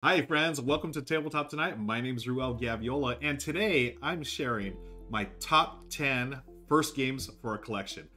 Hi friends, welcome to Tabletop Tonight. My name is Ruel Gaviola, and today I'm sharing my top 10 first games for a collection.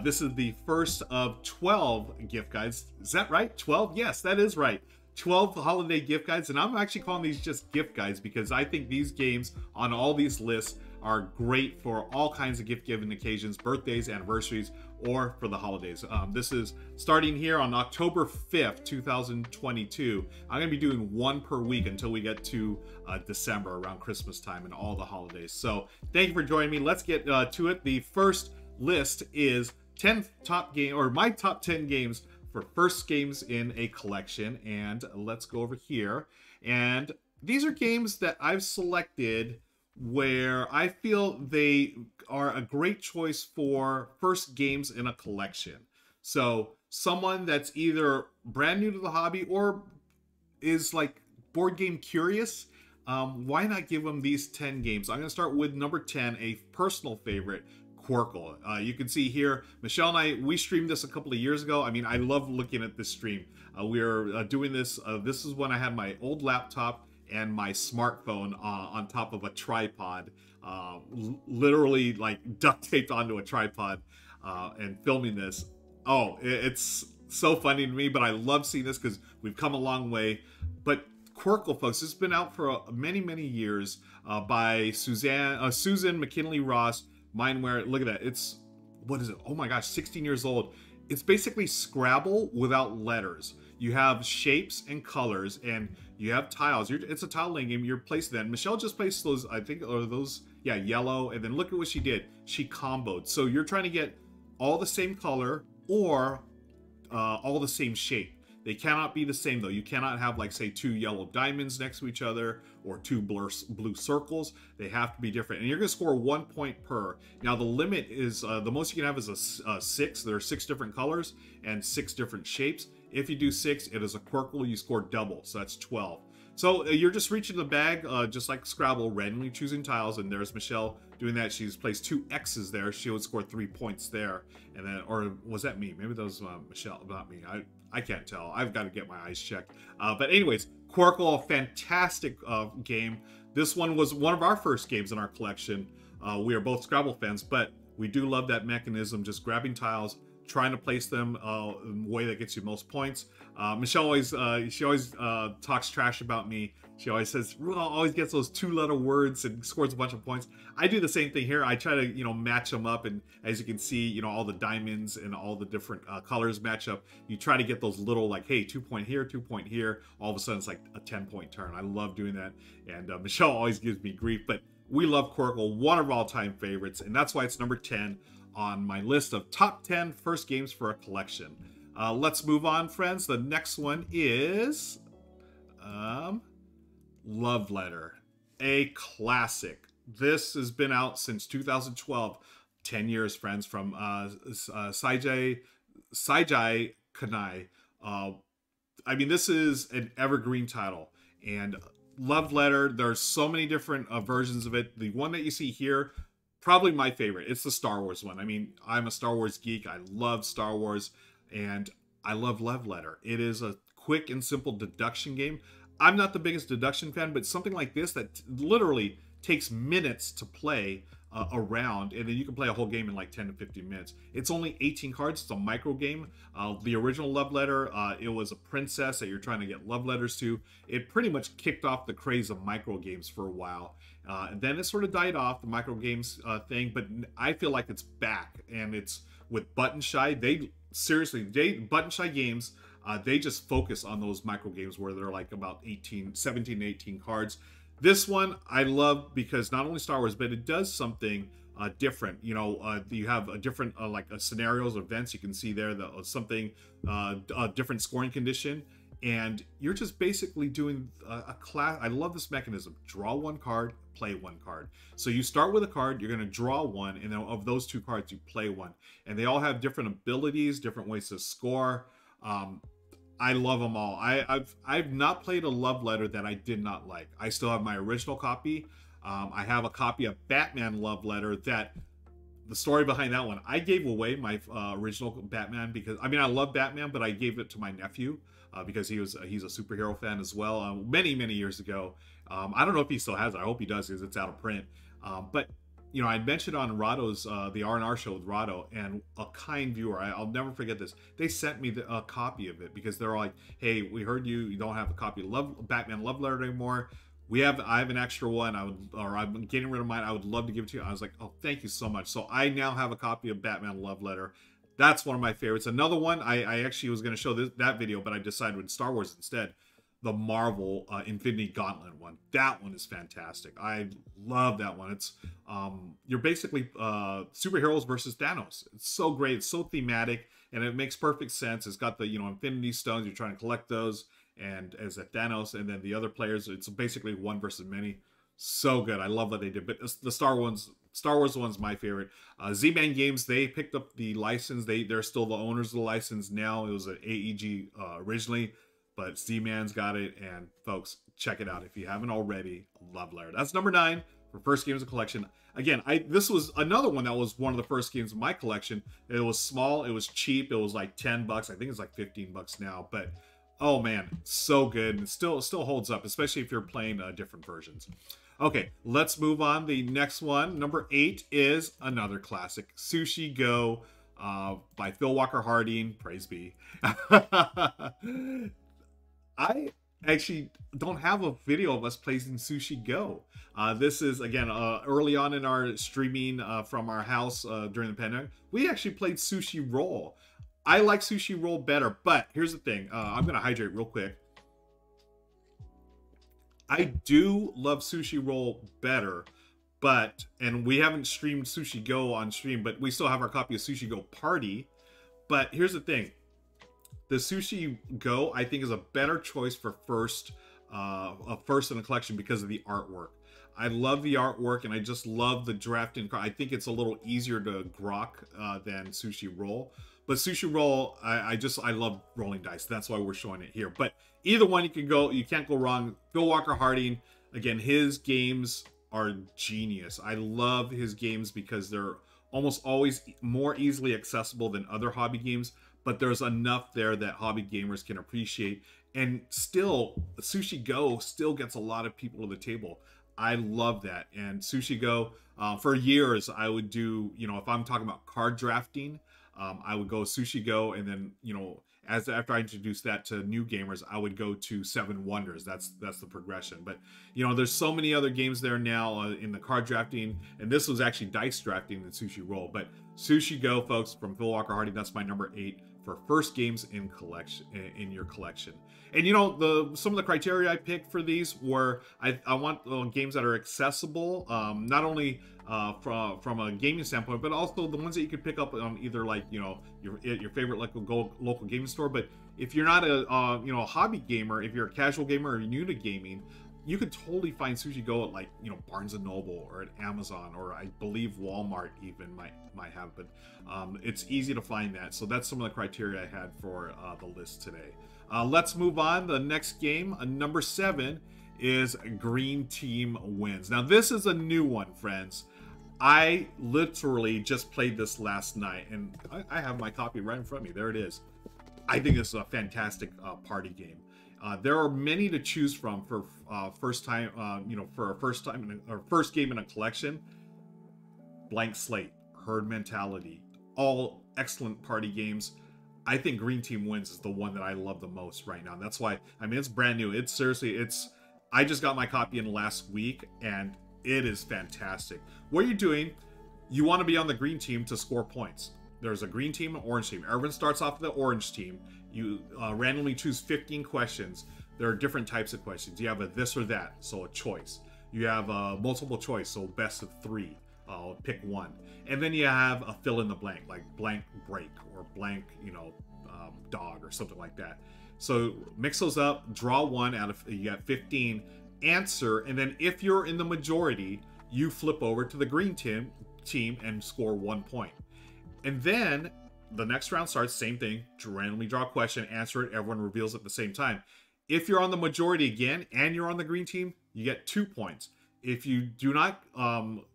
This is the first of 12 gift guides. Is that right? 12? Yes, that is right. 12 holiday gift guides, and I'm actually calling these just gift guides because I think these games on all these lists are great for all kinds of gift-giving occasions, birthdays, anniversaries, or for the holidays. This is starting here on October 5th, 2022. I'm going to be doing one per week until we get to December, around Christmas time and all the holidays. So thank you for joining me. Let's get to it. The first list is 10 top game, or my top 10 games for first games in a collection. And let's go over here. And these are games that I've selected where I feel they are a great choice for first games in a collection. So someone that's either brand new to the hobby or is like board game curious, why not give them these 10 games? I'm going to start with number 10, a personal favorite, Qwirkle. You can see here, Michelle and I, we streamed this a couple of years ago. I mean, I love looking at this stream. We are doing this. This is when I had my old laptop and my smartphone on top of a tripod, literally like duct taped onto a tripod and filming this. Oh, it's so funny to me, but I love seeing this because we've come a long way. But Qwirkle, folks, it's been out for many years by Susan McKinley Ross. Mindware, look at that. It's, what is it? Oh my gosh, 16 years old. It's basically Scrabble without letters. You have shapes and colors, and you have tiles. It's a tile laying game. You're placing that. Michelle just placed those, I think, or those, yeah, yellow. And then look at what she did. She comboed. So you're trying to get all the same color or all the same shape. They cannot be the same, though. You cannot have, like, say, two yellow diamonds next to each other or two blue circles. They have to be different. And you're going to score 1 point per. Now, the limit is, the most you can have is a 6. There are 6 different colors and 6 different shapes. If you do 6, it is a Qwirkle. You score double, so that's 12. So you're just reaching the bag, just like Scrabble, randomly choosing tiles. And there's Michelle doing that. She's placed 2 X's there. She would score 3 points there. And then, or was that me? Maybe that was Michelle, not me. I can't tell. I've got to get my eyes checked. But anyways, Qwirkle, a fantastic game. This one was one of our first games in our collection. We are both Scrabble fans, but we do love that mechanism, just grabbing tiles, trying to place them in a way that gets you most points. Michelle always, she always talks trash about me. She always says, Ruel always gets those 2-letter words and scores a bunch of points. I do the same thing here. I try to, you know, match them up. And as you can see, you know, all the diamonds and all the different colors match up. You try to get those little, like, hey, 2 point here, 2 point here. All of a sudden, it's like a 10-point turn. I love doing that. And Michelle always gives me grief. But we love Qwirkle, one of our all-time favorites. And that's why it's number 10 on my list of top 10 first games for a collection. Let's move on, friends. The next one is Love Letter, a classic. This has been out since 2012, 10 years, friends, from Saijai Kanai. I mean, this is an evergreen title, and Love Letter, there's so many different versions of it. The one that you see here, probably my favorite. It's the Star Wars one. I mean, I'm a Star Wars geek. I love Star Wars, and I love Love Letter. It is a quick and simple deduction game. I'm not the biggest deduction fan, but something like this that literally takes minutes to play around, and then you can play a whole game in like 10 to 15 minutes. It's only 18 cards. It's a micro game. The original Love Letter, it was a princess that you're trying to get love letters to. It pretty much kicked off the craze of micro games for a while. And then it sort of died off, the micro games thing, but I feel like it's back, and it's with Button Shy. Button Shy games, they just focus on those micro games where they're like about 17 18 cards. This one I love because not only Star Wars, but it does something different. You know, you have a different like scenarios, events. You can see there something a different scoring condition, and you're just basically doing a class. I love this mechanism. Draw 1 card, play 1 card. So you start with a card, you're going to draw 1, and then of those 2 cards, you play 1. And they all have different abilities, different ways to score. I love them all. I've not played a Love Letter that I did not like. I still have my original copy. I have a copy of Batman Love Letter that the story behind that one, I gave away my original Batman because, I mean, I love Batman, but I gave it to my nephew because he's a superhero fan as well. Many years ago. I don't know if he still has it. I hope he does, because it's out of print. But you know, I mentioned on Rahdo's the R&R show with Rahdo, and a kind viewer, I'll never forget this. They sent me a copy of it because they're like, "Hey, we heard you don't have a copy of Batman Love Letter anymore. I have an extra one. I'm getting rid of mine. I would love to give it to you." I was like, "Oh, thank you so much." So I now have a copy of Batman Love Letter. That's one of my favorites. Another one, I actually was going to show that video, but I decided with Star Wars instead. The Marvel Infinity Gauntlet one. That one is fantastic. I love that one. It's you're basically superheroes versus Thanos. It's so great. It's so thematic, and it makes perfect sense. It's got the, you know, Infinity Stones. You're trying to collect those, and as a Thanos, and then the other players, it's basically one versus many. So good. I love what they did. But the Star Wars one's my favorite. Z-Man Games, they picked up the license. They're still the owners of the license now. It was an AEG originally, but Z-Man's got it, and folks, check it out if you haven't already. Love Letter. That's number 9 for first games of collection. Again, this was another one that was one of the first games of my collection. It was small, it was cheap, it was like 10 bucks. I think it's like 15 bucks now, but oh man, so good. And still holds up, especially if you're playing different versions. Okay, let's move on. The next one, number 8, is another classic, Sushi Go by Phil Walker Harding. Praise be. I actually don't have a video of us playing Sushi Go. This is, again, early on in our streaming from our house during the pandemic. We actually played Sushi Roll. I like Sushi Roll better, but here's the thing. I'm going to hydrate real quick. I do love Sushi Roll better, and we haven't streamed Sushi Go on stream, but we still have our copy of Sushi Go Party. But here's the thing. The Sushi Go, I think, is a better choice for first in a collection because of the artwork. I love the artwork, and I just love the drafting. I think it's a little easier to grok than Sushi Roll. But Sushi Roll, I love rolling dice. That's why we're showing it here. But either one, you can't go wrong. Phil Walker Harding, again, his games are genius. I love his games because they're almost always more easily accessible than other hobby games. But there's enough there that hobby gamers can appreciate. And still, Sushi Go still gets a lot of people to the table. I love that. And Sushi Go, for years, I would do, you know, if I'm talking about card drafting, I would go Sushi Go, and then, you know, after I introduced that to new gamers, I would go to Seven Wonders. That's the progression. But, you know, there's so many other games there now in the card drafting, and this was actually dice drafting in Sushi Roll. But Sushi Go, folks, from Phil Walker Harding, that's my number 8 for first games in your collection. And you know, some of the criteria I picked for these were I want games that are accessible, not only from a gaming standpoint, but also the ones that you could pick up on either, like, you know, your favorite local gaming store. But if you're not a you know, a hobby gamer, if you're a casual gamer or you're new to gaming, you could totally find Sushi Go at, like, you know, Barnes & Noble or at Amazon, or I believe Walmart even might have, but it's easy to find that. So that's some of the criteria I had for the list today. Let's move on. The next game, number 7, is Green Team Wins. Now, this is a new one, friends. I literally just played this last night, and I have my copy right in front of me. There it is. I think this is a fantastic party game. There are many to choose from for first time, you know, for a first game in a collection. Blank Slate, Herd Mentality, all excellent party games. I think Green Team Wins is the one that I love the most right now. And that's why, I mean, it's brand new. It's seriously, I just got my copy in last week, and it is fantastic. What you're doing, you want to be on the green team to score points. There's a green team and orange team. Everyone starts off with the orange team. You randomly choose 15 questions. There are different types of questions. You have a this or that, so a choice. You have a multiple choice, so best of 3. Pick one. And then you have a fill in the blank, like blank break or blank, you know, dog or something like that. So mix those up, draw one out of, you got 15, answer, and then if you're in the majority, you flip over to the green team and score 1 point. And then the next round starts, same thing, randomly draw a question, answer it, everyone reveals at the same time. If you're on the majority again and you're on the green team, you get 2 points. If you do not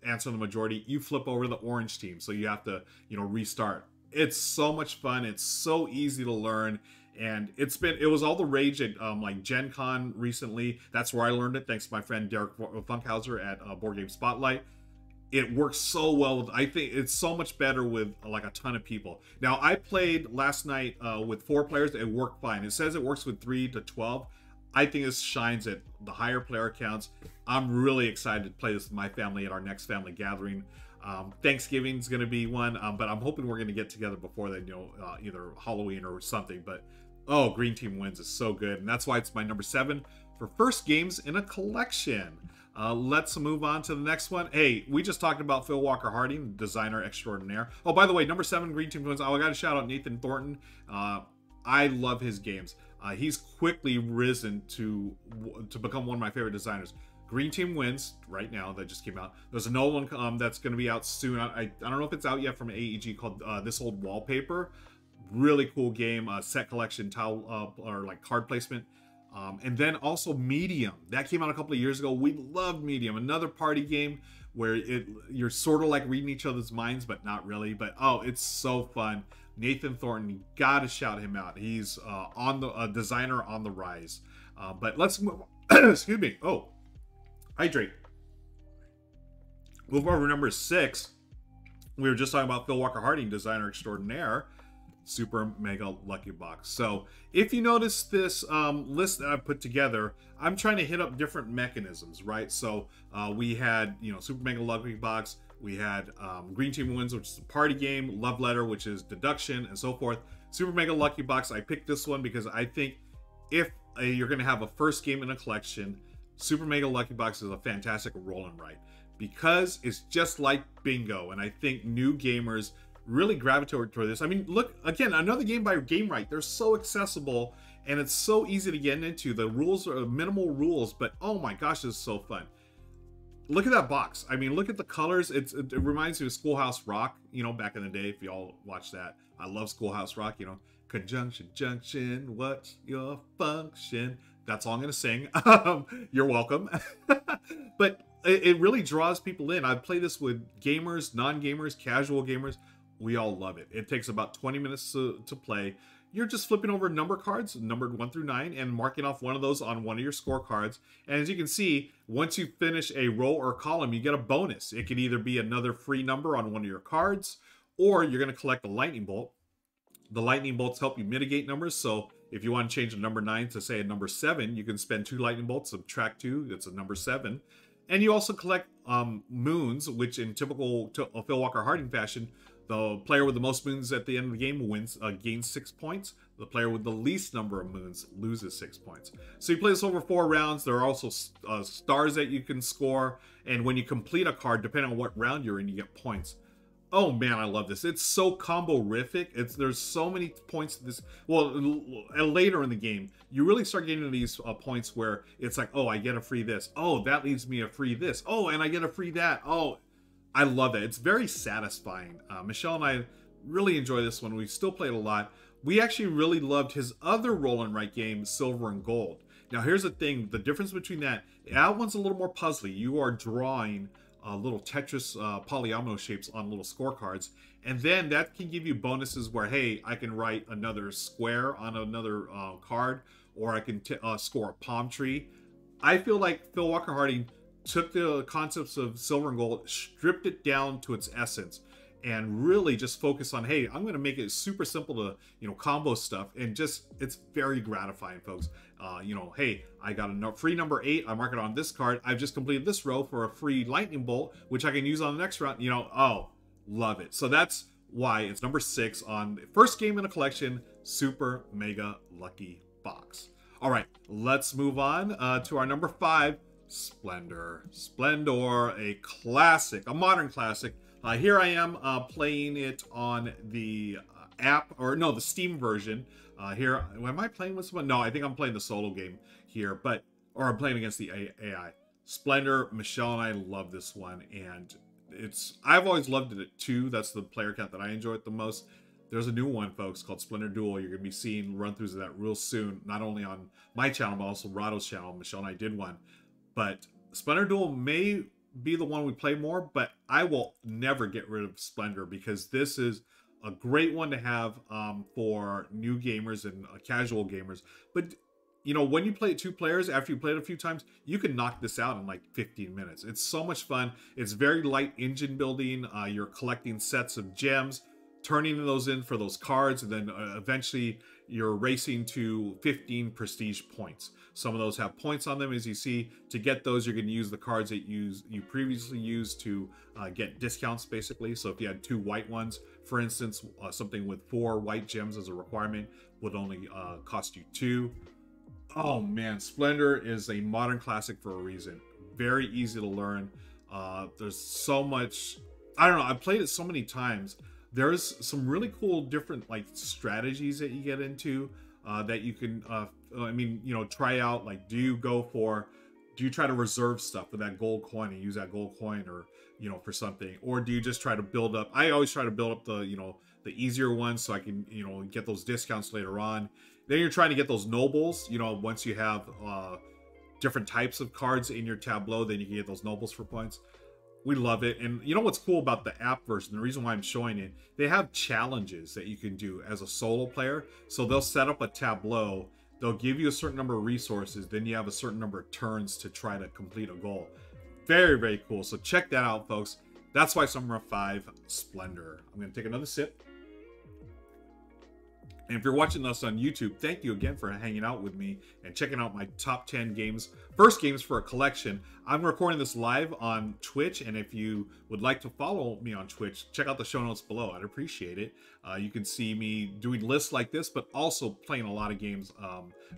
answer the majority, you flip over to the orange team. So you have to, you know, restart. It's so much fun. It's so easy to learn. And it was all the rage at like Gen Con recently. That's where I learned it, thanks to my friend Derek Funkhauser at Board Game Spotlight. It works so well. I think it's so much better with like a ton of people. Now, I played last night with 4 players. It worked fine. It says it works with 3 to 12. I think this shines at the higher player counts. I'm really excited to play this with my family at our next family gathering. Thanksgiving's going to be one, but I'm hoping we're going to get together before then, either Halloween or something. But oh, Green Team Wins is so good, and that's why it's my number 7 for first games in a collection. Let's move on to the next one. Hey, we just talked about Phil Walker Harding, designer extraordinaire. Oh, by the way, number 7, Green Team Wins. Oh, I got to shout out Nathan Thornton. I love his games. He's quickly risen to become one of my favorite designers. Green Team Wins right now, that just came out. There's another one that's going to be out soon. I don't know if it's out yet from AEG, called This Old Wallpaper. Really cool game, set collection, tile or like card placement. And then also Medium, that came out a couple of years ago. We loved Medium, another party game where you're sort of like reading each other's minds, but not really. But oh, it's so fun. Nathan Thornton, you gotta shout him out. He's on the designer on the rise. But let's move. Excuse me. Oh, hydrate. Move over to number 6. We were just talking about Phil Walker Harding, designer extraordinaire. Super Mega Lucky Box. So if you notice this list that I put together, I'm trying to hit up different mechanisms, right? So we had, Super Mega Lucky Box. We had Green Team Wins, which is a party game. Love Letter, which is deduction, and so forth. Super Mega Lucky Box, I picked this one because I think if you're going to have a first game in a collection, Super Mega Lucky Box is a fantastic roll and write because it's just like bingo. And I think new gamers really gravitate toward this. I mean, look, again, another game by Game Right. They're so accessible and it's so easy to get into. The rules are minimal rules, but oh my gosh, it's so fun. Look at that box. I mean, look at the colors. It reminds me of Schoolhouse Rock, back in the day, if y'all watched that. I love Schoolhouse Rock, conjunction, junction, what's your function? That's all I'm going to sing. You're welcome. But it really draws people in. I've played this with gamers, non-gamers, casual gamers. We all love it. It takes about 20 minutes to play. You're just flipping over number cards, numbered 1 through 9, and marking off one of those on one of your scorecards. And as you can see, once you finish a row or column, you get a bonus. It could either be another free number on one of your cards, or you're going to collect a lightning bolt. The lightning bolts help you mitigate numbers. So if you want to change a number 9 to, say, a number 7, you can spend 2 lightning bolts, subtract 2, it's a number 7. And you also collect moons, which in typical Phil Walker Harding fashion, the player with the most moons at the end of the game gains 6 points. The player with the least number of moons loses 6 points. So you play this over 4 rounds. There are also stars that you can score. And when you complete a card, depending on what round you're in, you get points. Oh man, I love this. It's so combo-rific. There's so many points to this. Well, later in the game, you really start getting to these points where it's like, oh, I get a free this. Oh, that leaves me a free this. Oh, and I get a free that. Oh, I love that. It's very satisfying. Michelle and I really enjoy this one. We still play it a lot. We actually really loved his other roll and write game, Silver and Gold. Now, here's the thing. The difference between that one's a little more puzzly. You are drawing little Tetris polyomino shapes on little scorecards. And then that can give you bonuses where, hey, I can write another square on another card, or I can score a palm tree. I feel like Phil Walker Harding took the concepts of Silver and Gold, stripped it down to its essence, and really just focused on, hey, I'm going to make it super simple to, combo stuff. And just, it's very gratifying, folks. Hey, I got a free number 8. I mark it on this card. I've just completed this row for a free lightning bolt, which I can use on the next round. Oh, love it. So that's why it's number 6 on the first game in a collection, Super Mega Lucky Box. All right, let's move on to our number 5, Splendor. Splendor, a classic, a modern classic. Here I am playing it on the app, or no, the Steam version. Here, am I playing with someone? No, I think I'm playing the solo game here, or I'm playing against the AI. Splendor, Michelle and I love this one, and I've always loved it at 2. That's the player count that I enjoy it the most. There's a new one, folks, called Splendor Duel. You're going to be seeing run-throughs of that real soon, not only on my channel, but also Rahdo's channel. Michelle and I did one. But Splendor Duel may be the one we play more, but I will never get rid of Splendor because this is a great one to have for new gamers and casual gamers. But you know, when you play it 2 players, after you play it a few times, you can knock this out in like 15 minutes. It's so much fun. It's very light engine building. You're collecting sets of gems, turning those in for those cards, and then eventually you're racing to 15 prestige points. Some of those have points on them, as you see. To get those, you're going to use the cards that you previously used to get discounts, basically. So if you had 2 white ones, for instance, something with 4 white gems as a requirement would only cost you 2. Oh man, Splendor is a modern classic for a reason. Very easy to learn. There's so much, I don't know, I've played it so many times. There's some really cool different like strategies that you get into that you can, I mean, you know, try out. Like, do you try to reserve stuff with that gold coin and use that gold coin, or, you know, for something? Or do you just try to build up? I always try to build up the, you know, the easier ones so I can, you know, get those discounts later on. Then you're trying to get those nobles, you know, once you have different types of cards in your tableau, then you can get those nobles for points. We love it. And you know what's cool about the app version, the reason why I'm showing it, they have challenges that you can do as a solo player. So they'll set up a tableau, they'll give you a certain number of resources, then you have a certain number of turns to try to complete a goal. Very, very cool. So check that out, folks. That's why Summer 5 Splendor. I'm going to take another sip. And if you're watching us on YouTube, thank you again for hanging out with me and checking out my top 10 games, first games for a collection. I'm recording this live on Twitch, and if you would like to follow me on Twitch, check out the show notes below. I'd appreciate it. You can see me doing lists like this, but also playing a lot of games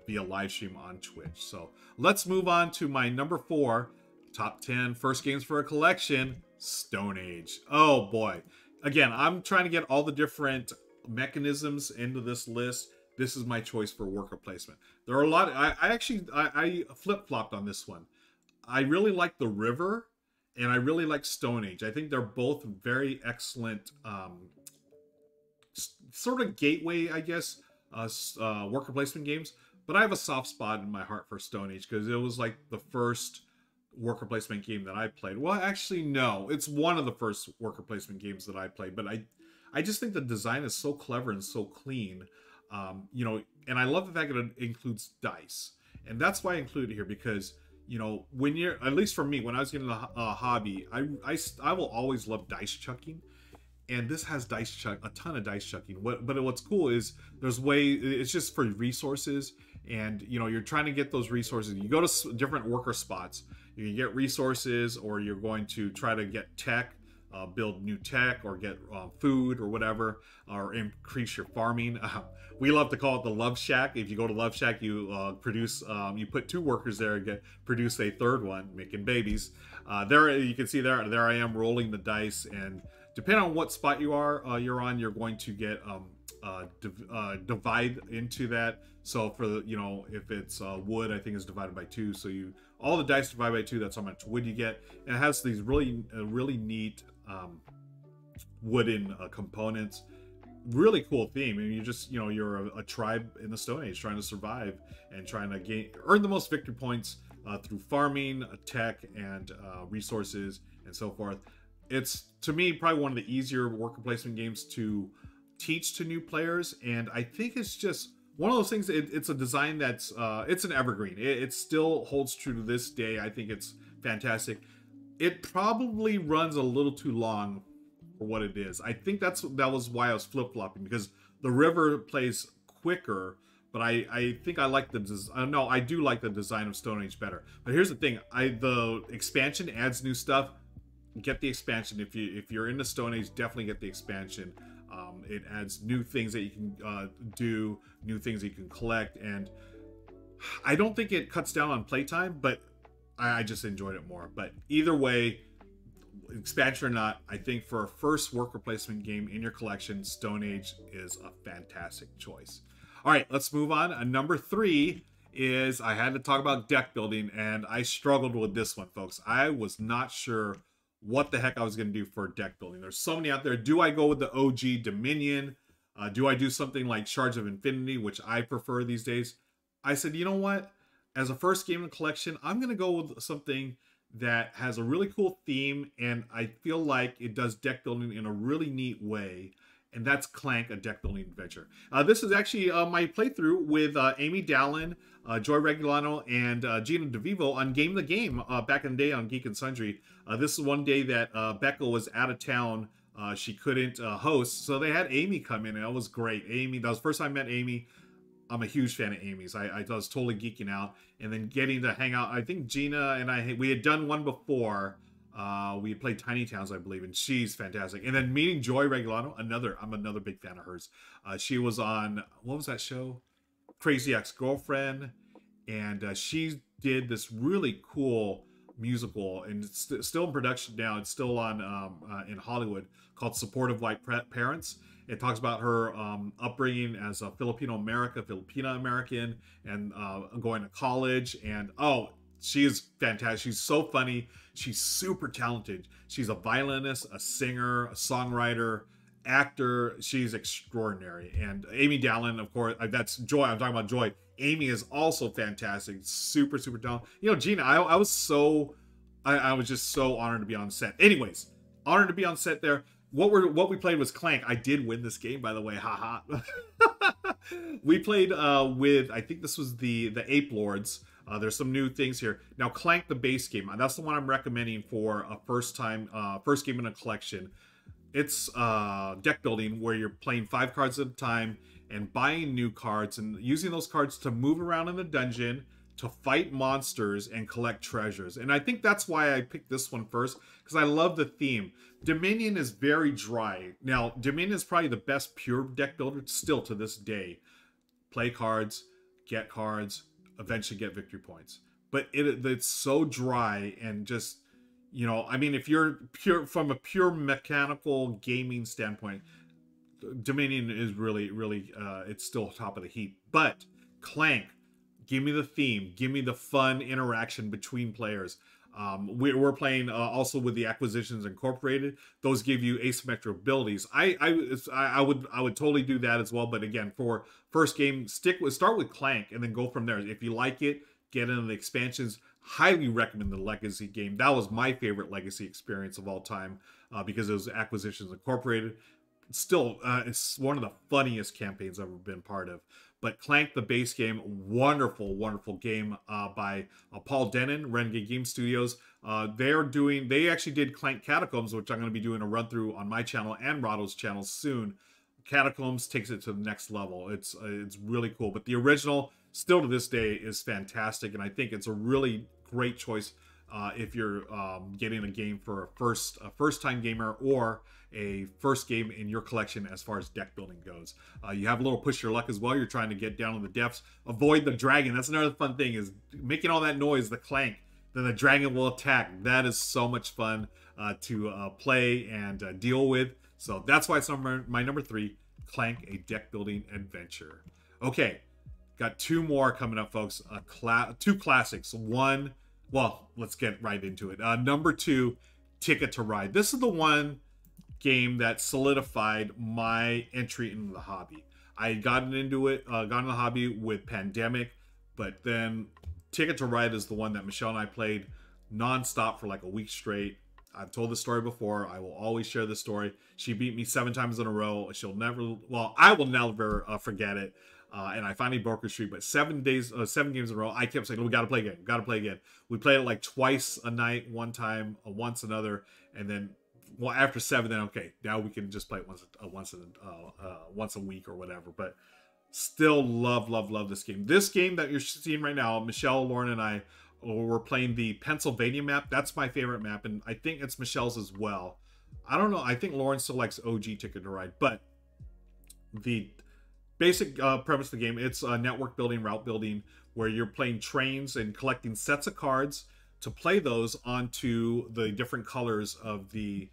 via live stream on Twitch. So let's move on to my number 4, top 10 first games for a collection, Stone Age. Oh boy. Again, I'm trying to get all the different mechanisms into this list. This is my choice for worker placement. There are a lot. I flip-flopped on this one. I really like the River, and I really like Stone Age. I think they're both very excellent sort of gateway, I guess, worker placement games. But I have a soft spot in my heart for Stone Age because it was like the first worker placement game that I played. Well, actually, no. It's one of the first worker placement games that I played, but I just think the design is so clever and so clean, you know, and I love the fact that it includes dice. And that's why I include it here, because, you know, when you're, at least for me, when I was getting a hobby, I will always love dice chucking. And this has a ton of dice chucking. But what's cool is it's just for resources. And, you know, you're trying to get those resources. You go to different worker spots. You can get resources, or you're going to try to get tech. Build new tech, or get food or whatever, or increase your farming. We love to call it the Love Shack. If you go to Love Shack, you produce, you put 2 workers there and produce a 3rd one, making babies. There you can see there I am rolling the dice, and depending on what spot you're on, you're going to get divide into that. So for the, you know, if it's wood, I think is divided by 2. So all the dice divided by 2. That's how much wood you get, and it has these really neat wooden components. Really cool theme. And you just, you know, you're a tribe in the Stone Age trying to survive and trying to earn the most victory points through farming, tech, and resources, and so forth. It's, to me, probably one of the easier worker placement games to teach to new players, and I think it's just one of those things. It's a design that's it's an evergreen. It still holds true to this day. I think it's fantastic. It probably runs a little too long for what it is. I think that was why I was flip-flopping, because the River plays quicker, but I think I like the design. No, I do like the design of Stone Age better. But here's the thing: the expansion adds new stuff. Get the expansion if you're into Stone Age. Definitely get the expansion. It adds new things that you can do, new things that you can collect, and I don't think it cuts down on playtime, but I just enjoyed it more. But either way, expansion or not, I think for a first worker placement game in your collection, Stone Age is a fantastic choice. All right, let's move on. Number 3 is, I had to talk about deck building, and I struggled with this one, folks. I was not sure what the heck I was going to do for deck building. There's so many out there. Do I go with the OG Dominion? Do I do something like Shards of Infinity, which I prefer these days? I said, you know what? As a first game in the collection, I'm going to go with something that has a really cool theme, and I feel like it does deck building in a really neat way. and that's Clank, a deck building adventure. This is actually my playthrough with Amy Dallin, Joy Regulano, and Gina DeVivo on Game the Game back in the day on Geek and Sundry. This is one day that Becca was out of town. She couldn't host, so they had Amy come in, and that was great. Amy, that was the first time I met Amy. I'm a huge fan of Amy's. I was totally geeking out, and then getting to hang out. I think Gina and we had done one before. We had played Tiny Towns, I believe, and she's fantastic. And then meeting Joy Regulano, I'm another big fan of hers. She was on, what was that show? Crazy Ex-Girlfriend, and she did this really cool musical, and it's still in production now. It's still on in Hollywood, called Supportive White Parents. It talks about her upbringing as a Filipino American, and going to college. And oh, she is fantastic. She's so funny. She's super talented. She's a violinist, a singer, a songwriter, actor. She's extraordinary. And Amy Dallin, of course, that's Joy. I'm talking about Joy. Amy is also fantastic. Super, super talented. You know, Gina, I was just so honored to be on set. Anyways, honored to be on set there. What we played was Clank. I did win this game, by the way. Haha. We played with, I think this was the Ape Lords. There's some new things here. Now, Clank, the base game. That's the one I'm recommending for a first game in a collection. It's deck building where you're playing 5 cards at a time and buying new cards and using those cards to move around in the dungeon, to fight monsters and collect treasures. And I think that's why I picked this one first, because I love the theme. Dominion is very dry. Now, Dominion is probably the best pure deck builder still to this day. Play cards, get cards, eventually get victory points. But it's so dry and just, you know, I mean, if you're from a pure mechanical gaming standpoint, Dominion is really, really, it's still top of the heap. But Clank, give me the theme, give me the fun interaction between players. We're playing also with the Acquisitions Incorporated. Those give you asymmetric abilities. I would totally do that as well. But again, for first game, start with Clank and then go from there. If you like it, get into the expansions. Highly recommend the Legacy game. That was my favorite Legacy experience of all time because it was Acquisitions Incorporated. Still, it's one of the funniest campaigns I've ever been part of. But Clank, the base game, wonderful, wonderful game by Paul Denon, Renegade Game Studios. They actually did Clank Catacombs, which I'm going to be doing a run through on my channel and Rahdo's channel soon. Catacombs takes it to the next level. It's really cool. But the original, still to this day, is fantastic, and I think it's a really great choice if you're getting a game for a first-time gamer or a first game in your collection as far as deck building goes. You have a little push your luck as well. You're trying to get down in the depths. Avoid the dragon. That's another fun thing, is making all that noise, the clank. Then the dragon will attack. That is so much fun to play and deal with. So that's why it's my number 3, Clank, a deck building adventure. Okay, got 2 more coming up, folks. 2 classics. One, well, let's get right into it. Number 2, Ticket to Ride. This is the one game that solidified my entry into the hobby. I had gotten into the hobby with Pandemic, but then Ticket to Ride is the one that Michelle and I played non-stop for like a week straight. I've told this story before. I will always share this story. She beat me 7 times in a row. I will never forget it. And I finally broke her streak, but 7 games in a row, I kept saying, we got to play again. We played it like twice a night, one time, once another, and then, well, after 7, then okay, now we can just play it once a week or whatever. But still love this game. This game that you're seeing right now, Michelle, Lauren, and I, we're playing the Pennsylvania map. That's my favorite map, and I think it's Michelle's as well. I don't know. I think Lauren still likes OG Ticket to Ride, but the basic premise of the game, it's network building, route building, where you're playing trains and collecting sets of cards to play those onto the different colors of the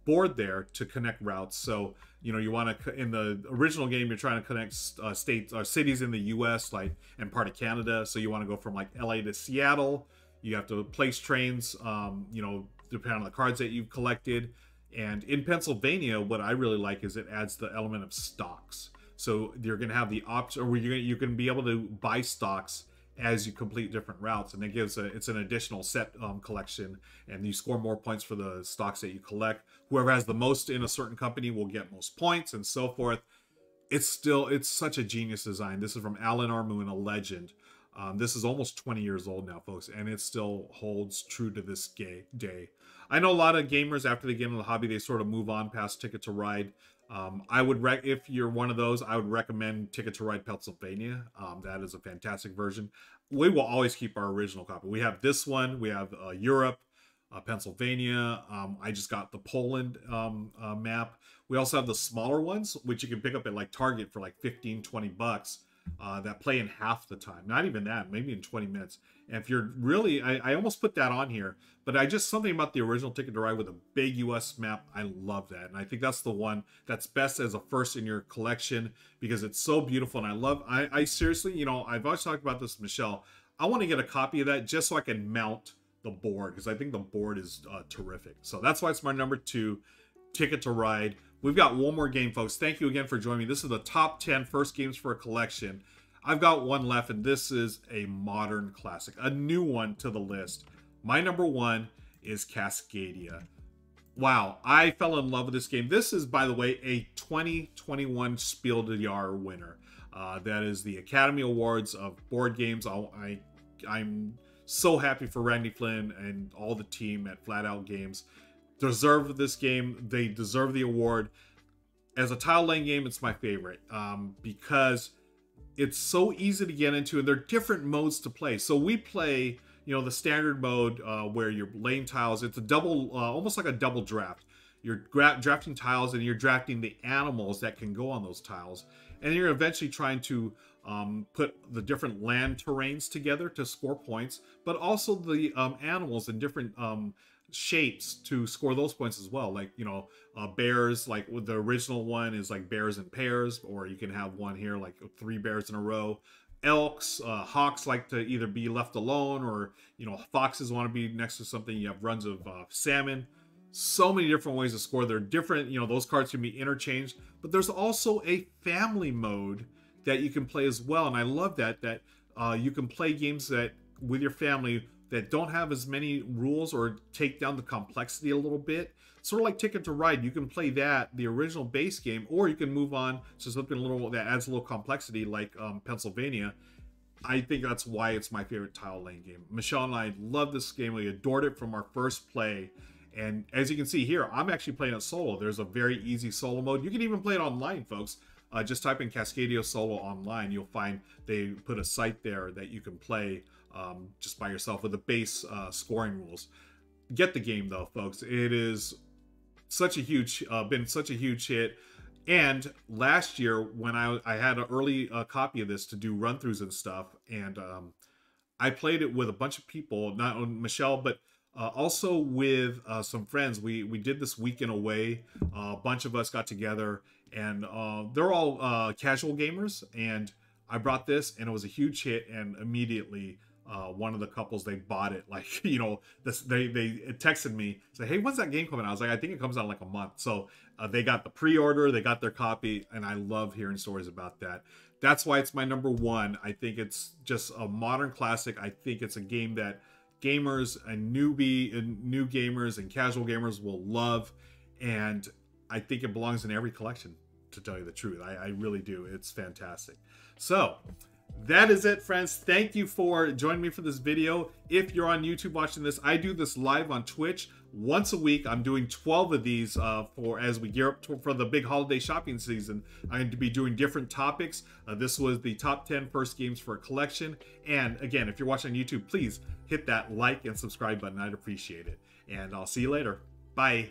board there to connect routes. So, you know, you want to, in the original game, you're trying to connect states or cities in the US, like, and part of Canada. So you want to go from like LA to Seattle. You have to place trains, you know, depending on the cards that you've collected. And in Pennsylvania, what I really like is it adds the element of stocks. So you're going to have the option, or you're going to be able to buy stocks as you complete different routes, and it gives it's an additional set collection, and you score more points for the stocks that you collect. Whoever has the most in a certain company will get most points, and so forth. It's such a genius design. This is from Alan R. Moon, a legend. This is almost 20 years old now, folks, and it still holds true to this day. I know a lot of gamers, after they get into the hobby, they sort of move on past Ticket to Ride. I would if you're one of those, I would recommend Ticket to Ride Pennsylvania. That is a fantastic version. We will always keep our original copy. We have this one. We have Europe, Pennsylvania. I just got the Poland map. We also have the smaller ones, which you can pick up at like Target for like 15, 20 bucks. That play in half the time. Not even that, maybe in 20 minutes. And if you're really, I almost put that on here, but something about the original Ticket to Ride with a big US map, I love that. And I think that's the one that's best as a first in your collection, because it's so beautiful. And I seriously, you know, I've always talked about this with Michelle. I want to get a copy of that just so I can mount the board, because I think the board is terrific. So that's why it's my number 2, Ticket to Ride. We've got one more game, folks. Thank you again for joining me. This is the top 10 first games for a collection. I've got one left, and this is a modern classic, a new one to the list. My number 1 is Cascadia. Wow, I fell in love with this game. This is, by the way, a 2021 Spiel des Jahres winner. That is the Academy Awards of board games. I'm so happy for Randy Flynn and all the team at Flat Out Games. Deserve this game. They deserve the award. As a tile laying game, it's my favorite because it's so easy to get into, and there are different modes to play. So we play, you know, the standard mode where you're laying tiles. It's a double, almost like a double draft. You're drafting tiles, and you're drafting the animals that can go on those tiles, and you're eventually trying to put the different land terrains together to score points, but also the animals in different shapes to score those points as well. Like, you know, bears, like with the original one is like bears in pairs, or you can have one here like 3 bears in a row. Elks, hawks like to either be left alone, or, you know, foxes want to be next to something. You have runs of salmon. So many different ways to score. They're different, you know, those cards can be interchanged, but there's also a family mode that you can play as well. And I love that you can play games that with your family that don't have as many rules or take down the complexity a little bit. Sort of like Ticket to Ride, you can play that, the original base game, or you can move on to something a little that adds a little complexity, like Pennsylvania. I think that's why it's my favorite tile laying game. Michelle and I love this game. We adored it from our first play. And as you can see here, I'm actually playing it solo. There's a very easy solo mode. You can even play it online, folks. Just type in Cascadia Solo online. You'll find they put a site there that you can play just by yourself with the base scoring rules. Get the game though, folks. It is such a huge, been such a huge hit. And last year, when I had an early copy of this to do run-throughs and stuff, and I played it with a bunch of people, not only Michelle, but also with some friends. We did this weekend away. A bunch of us got together, and they're all casual gamers, and I brought this, and it was a huge hit, and immediately one of the couples, they bought it. Like, you know, they texted me, say, hey, when's that game coming out? I was like, I think it comes out in like a month. So they got the pre-order, they got their copy, and I love hearing stories about that. That's why it's my number 1. I think it's just a modern classic. I think it's a game that gamers and new gamers and casual gamers will love, and I think it belongs in every collection, to tell you the truth. I really do. It's fantastic. So that is it, friends. Thank you for joining me for this video. If you're on YouTube watching this, I do this live on Twitch once a week. I'm doing 12 of these as we gear up for the big holiday shopping season. I'm going to be doing different topics. This was the top 10 first games for a collection. And again, if you're watching on YouTube, please hit that like and subscribe button. I'd appreciate it. And I'll see you later. Bye.